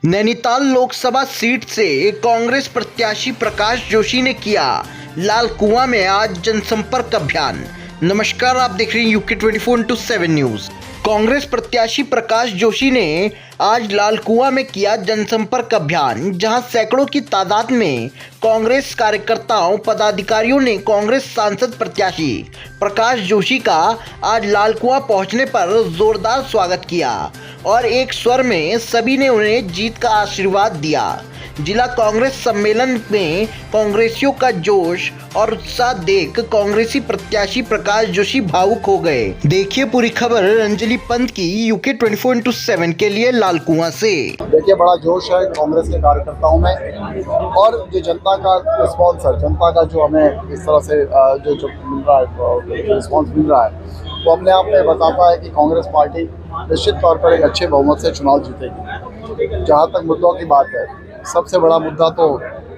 Nainital Lok Sabha seat से कांग्रेस प्रत्याशी प्रकाश जोशी ने किया लाल कुआं में आज जनसंपर्क अभियान। नमस्कार, आप देख रहे हैं यूके 24/7 न्यूज। कांग्रेस प्रत्याशी प्रकाश जोशी ने आज लाल कुआं में किया जनसंपर्क अभियान, जहां सैकड़ों की तादाद में कांग्रेस कार्यकर्ताओं पदाधिकारियों ने कांग्रेस सांसद प्रत्याशी प्रकाश जोशी का आज लाल कुआं पहुंचने पर जोरदार स्वागत किया और एक स्वर में सभी ने उन्हें जीत का आशीर्वाद दिया। जिला कांग्रेस सम्मेलन में कांग्रेसियों का जोश और उत्साह देख कांग्रेसी प्रत्याशी प्रकाश जोशी भावुक हो गए। देखिए पूरी खबर अंजलि पंत की यूके 24/7 के लिए लाल कुआं से। देखिए, बड़ा जोश है कांग्रेस के कार्यकर्ताओं में और जो जनता का रिस्पॉन्स है, जनता का जो हमें इस तरह से जो मिल रहा है, रिस्पॉन्स मिल रहा है, वो अपने आप में बताता है कि कांग्रेस पार्टी निश्चित तौर पर एक अच्छे बहुमत से चुनाव जीतेगी। जहाँ तक मुद्दों की बात है, सबसे बड़ा मुद्दा तो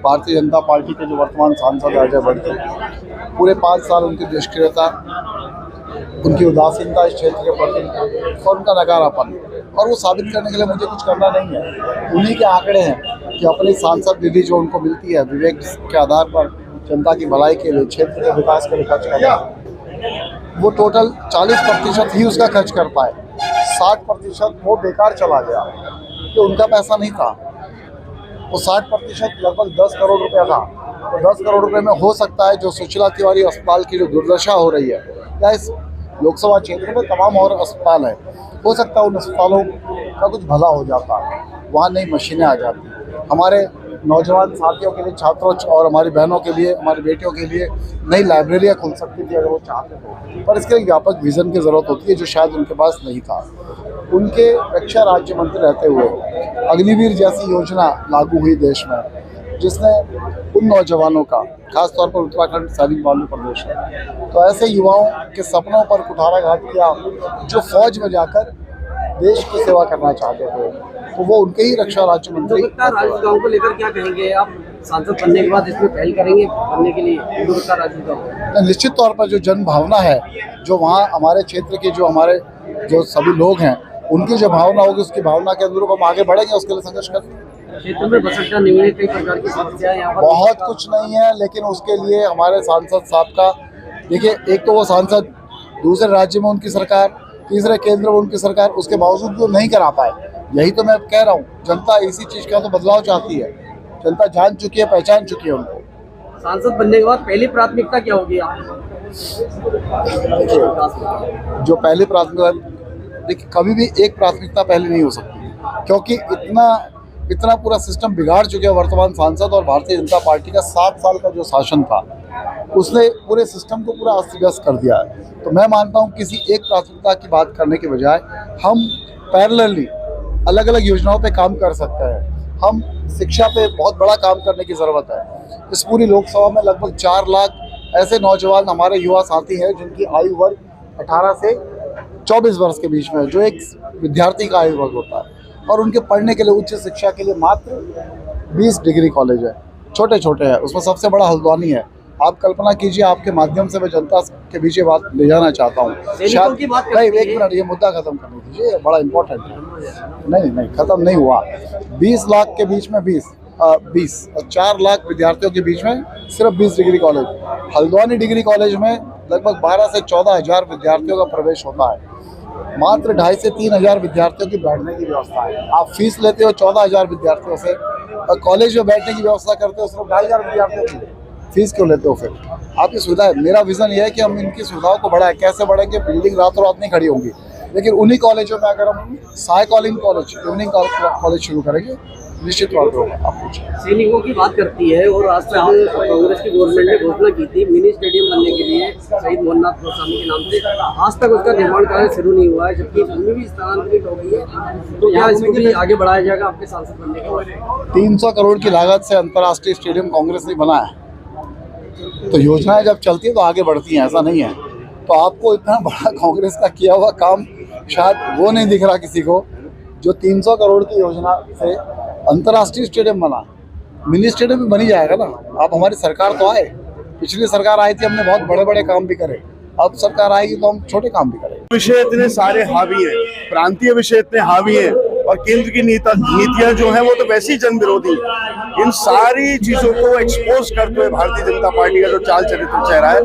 भारतीय जनता पार्टी के जो वर्तमान सांसद अजय बढ़ती, पूरे 5 साल उनकी निष्क्रियता, उनकी उदासीनता इस क्षेत्र के प्रति और उनका नकारापन, और वो साबित करने के लिए मुझे कुछ करना नहीं है। उन्हीं के आंकड़े हैं कि अपनी सांसद निधि जो उनको मिलती है, विवेक के आधार पर जनता की भलाई के लिए, क्षेत्र के विकास के लिए खर्च करना, वो टोटल 40% ही उसका खर्च कर पाए। 60% वो बेकार चला गया, कि उनका पैसा नहीं था। वो 60% लगभग 10 करोड़ रुपया था। तो 10 करोड़ रुपए में हो सकता है जो सुशीला तिवारी अस्पताल की जो दुर्दशा हो रही है, या इस लोकसभा क्षेत्र में तमाम और अस्पताल है, हो सकता है उन अस्पतालों का कुछ भला हो जाता, वहाँ नई मशीनें आ जाती, हमारे नौजवान साथियों के लिए, छात्रों और हमारी बहनों के लिए, हमारी बेटियों के लिए नई लाइब्रेरियाँ खुल सकती थी अगर वो चाहते तो। पर इसके लिए व्यापक विजन की ज़रूरत होती है, जो शायद उनके पास नहीं था। उनके रक्षा राज्य मंत्री रहते हुए अग्निवीर जैसी योजना लागू हुई देश में, जिसने उन नौजवानों का, खासतौर पर उत्तराखंड सैनिक बालू प्रदेश है, तो ऐसे युवाओं के सपनों पर कुठाराघात किया जो फौज में जाकर देश की सेवा करना चाहते थे। तो वो उनके ही रक्षा राज्य मंत्री। राजगांव को लेकर क्या कहेंगे आप? सांसद बनने के बाद इसमें पहल करेंगे बनने के लिए राजगांव? निश्चित तौर पर जो जन भावना है, जो वहाँ हमारे क्षेत्र के जो सभी लोग हैं, उनकी जो भावना होगी, उसकी भावना के अनुरूप हम आगे बढ़ेंगे, उसके लिए संघर्ष करेंगे। क्षेत्र में बस अड्डा नहीं है, कई प्रकार की समस्याएं यहाँ पर बहुत कुछ नहीं है, लेकिन उसके लिए हमारे सांसद साहब का, देखिए, एक तो वो सांसद, दूसरे राज्य में उनकी सरकार, तीसरे केंद्र में उनकी सरकार, उसके बावजूद वो नहीं करा पाए। यही तो मैं कह रहा हूँ, जनता इसी चीज़ का तो बदलाव चाहती है। जनता जान चुकी है, पहचान चुकी है उनको। सांसद बनने के बाद पहली प्राथमिकता क्या होगी आपकी? देखिए, जो पहली प्राथमिकता, देखिए, कभी भी एक प्राथमिकता पहले नहीं हो सकती, क्योंकि इतना पूरा सिस्टम बिगाड़ चुके हैं वर्तमान सांसद और भारतीय जनता पार्टी का 7 साल का जो शासन था, उसने पूरे सिस्टम को पूरा अस्त व्यस्त कर दिया है। तो मैं मानता हूँ किसी एक प्राथमिकता की बात करने के बजाय हम पैरेलली अलग अलग योजनाओं पे काम कर सकते हैं। हम शिक्षा पे बहुत बड़ा काम करने की ज़रूरत है। इस पूरी लोकसभा में लगभग 4 लाख ऐसे नौजवान हमारे युवा साथी हैं जिनकी आयु वर्ग 18 से 24 वर्ष के बीच में है, जो एक विद्यार्थी का आयु वर्ग होता है, और उनके पढ़ने के लिए, उच्च शिक्षा के लिए मात्र 20 डिग्री कॉलेज है, छोटे छोटे हैं। उसमें सबसे बड़ा हल्द्वानी है। आप कल्पना कीजिए, आपके माध्यम से मैं जनता के बीच ये बात ले जाना चाहता हूँ। शायद नहीं, 1 मिनट, ये मुद्दा खत्म करने दीजिए, ये बड़ा इंपॉर्टेंट है। नहीं, खत्म नहीं हुआ। 20 लाख के बीच में 20 और 4 लाख विद्यार्थियों के बीच में सिर्फ 20 degree college. Haldwani degree college में लगभग 12 से 14 हज़ार विद्यार्थियों का प्रवेश होता है। मात्र 2,500 से 3,000 विद्यार्थियों की बैठने की व्यवस्था है। आप फीस लेते हो 14,000 विद्यार्थियों से, और कॉलेज में बैठने की व्यवस्था करते हो सिर्फ 2,500 विद्यार्थियों की। फीस क्यों लेते हो फिर? आपकी सुविधा है। मेरा विजन ये है कि हम इनकी सुविधाओं को बढ़ाएं। कैसे बढ़ेंगे? बिल्डिंग रातों रात नहीं खड़ी होंगी, लेकिन उन्हीं कॉलेजों में अगर हम साइकोलिंग कॉलेज, इवनिंग कॉलेज शुरू करेंगे, निश्चित तौर पर होगा। आप पूछिए। सैनिकों की बात करती है, और आज तक कांग्रेस की गवर्नमेंट ने घोषणा की थी मिनी स्टेडियम बनने के लिए शहीद मोहननाथ गोस्वामी के नाम से। आज तक उसका निर्माण कार्य शुरू नहीं हुआ है, जबकि भूमि भी स्थानांतरित हो गई है। तो क्या इसको भी आगे बढ़ाया जाएगा आपके सांसद बनने के बाद? 300 करोड़ की लागत से अंतर्राष्ट्रीय स्टेडियम कांग्रेस ने बनाया है। तो योजनाएं जब चलती है तो आगे बढ़ती हैं, ऐसा नहीं है। तो आपको इतना बड़ा कांग्रेस का किया हुआ काम शायद वो नहीं दिख रहा किसी को, जो 300 करोड़ की योजना से अंतर्राष्ट्रीय स्टेडियम बना। मिनी स्टेडियम भी बनी जाएगा ना। आप, हमारी सरकार तो आए, पिछली सरकार आई थी, हमने बहुत बड़े बड़े काम भी करे। अब सरकार आएगी तो हम छोटे काम भी करेंगे। विषय इतने सारे हावी हैं, प्रांतीय विषय इतने हावी हैं और केंद्र की नीतियां जो हैं वो तो वैसे ही जन विरोधी हैं। इन सारी चीजों को एक्सपोज करते हुए भारतीय जनता पार्टी का जो चाल चरित्र चेहरा है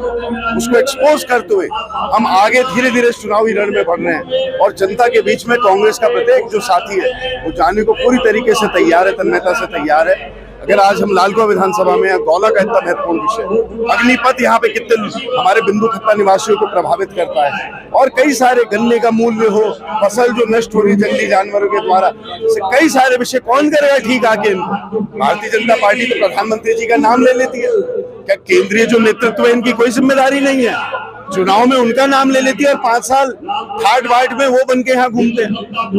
उसको एक्सपोज करते हुए हम आगे धीरे धीरे चुनावी रण में बढ़ रहे हैं और जनता के बीच में कांग्रेस का प्रत्येक जो साथी है वो जाने को पूरी तरीके से तैयार है, तन्मयता से तैयार है। अगर आज हम लालकुआं विधानसभा में गौला का इतना महत्वपूर्ण विषय, अग्निपथ यहाँ पे कितने हमारे बिंदु खत्ता निवासियों को प्रभावित करता है और कई सारे गन्ने का मूल्य हो, फसल जो नष्ट हो रही जंगली जानवरों के द्वारा, कई सारे विषय कौन करेगा ठीक आके इनको? भारतीय जनता पार्टी तो प्रधानमंत्री जी का नाम ले लेती है। क्या केंद्रीय जो नेतृत्व है इनकी कोई जिम्मेदारी नहीं है? चुनाव में उनका नाम ले लेती है और 5 साल थार्ड वार्ड में वो बन के यहाँ घूमते हैं।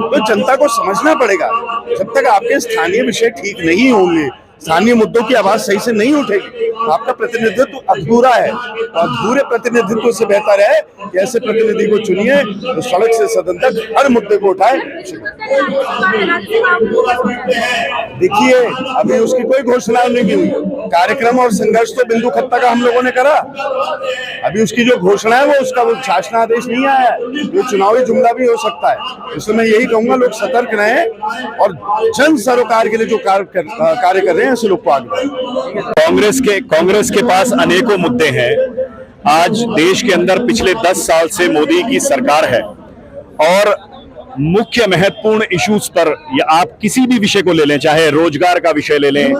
तो जनता को समझना पड़ेगा, जब तक आपके स्थानीय विषय ठीक नहीं होंगे, स्थानीय मुद्दों की आवाज सही से नहीं उठेगी, आपका प्रतिनिधित्व अधूरा है। तो अधूरे प्रतिनिधित्व से बेहतर है कि ऐसे प्रतिनिधि को चुनिए तो सड़क से सदन तक हर मुद्दे को उठाए। देखिए, अभी उसकी कोई घोषणा नहीं हुई। कार्यक्रम और संघर्ष तो बिंदु खत्ता का हम लोगों ने करा। अभी उसकी जो घोषणा है वो उसका वो शासनादेश नहीं आया है, ये चुनावी जुमला भी हो सकता है। इसलिए मैं यही कहूंगा, लोग सतर्क रहें और जन सरोकार के लिए जो कार्य कर रहे हैं ऐसे लोग को आगे। कांग्रेस के पास अनेकों मुद्दे हैं। आज देश के अंदर पिछले 10 साल से मोदी की सरकार है और मुख्य महत्वपूर्ण इश्यूज पर या आप किसी भी विषय को ले लें, चाहे रोजगार का विषय ले लें,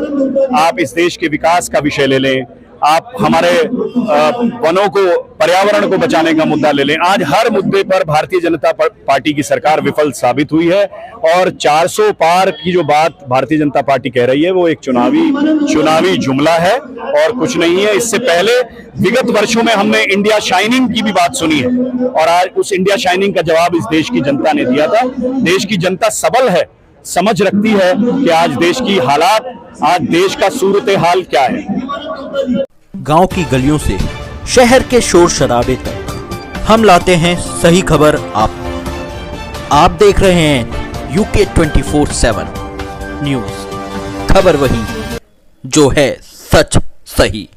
आप इस देश के विकास का विषय ले लें, आप हमारे वनों को, पर्यावरण को बचाने का मुद्दा ले लें, आज हर मुद्दे पर भारतीय जनता पार्टी की सरकार विफल साबित हुई है। और 400 पार की जो बात भारतीय जनता पार्टी कह रही है वो एक चुनावी जुमला है और कुछ नहीं है। इससे पहले विगत वर्षों में हमने इंडिया शाइनिंग की भी बात सुनी है और आज उस इंडिया शाइनिंग का जवाब इस देश की जनता ने दिया था। देश की जनता सबल है, समझ रखती है कि आज देश की हालात, आज देश का सूरत हाल क्या है। गांव की गलियों से शहर के शोर शराबे तक हम लाते हैं सही खबर आप देख रहे हैं UK 24/7 न्यूज, खबर वही जो है सच सही।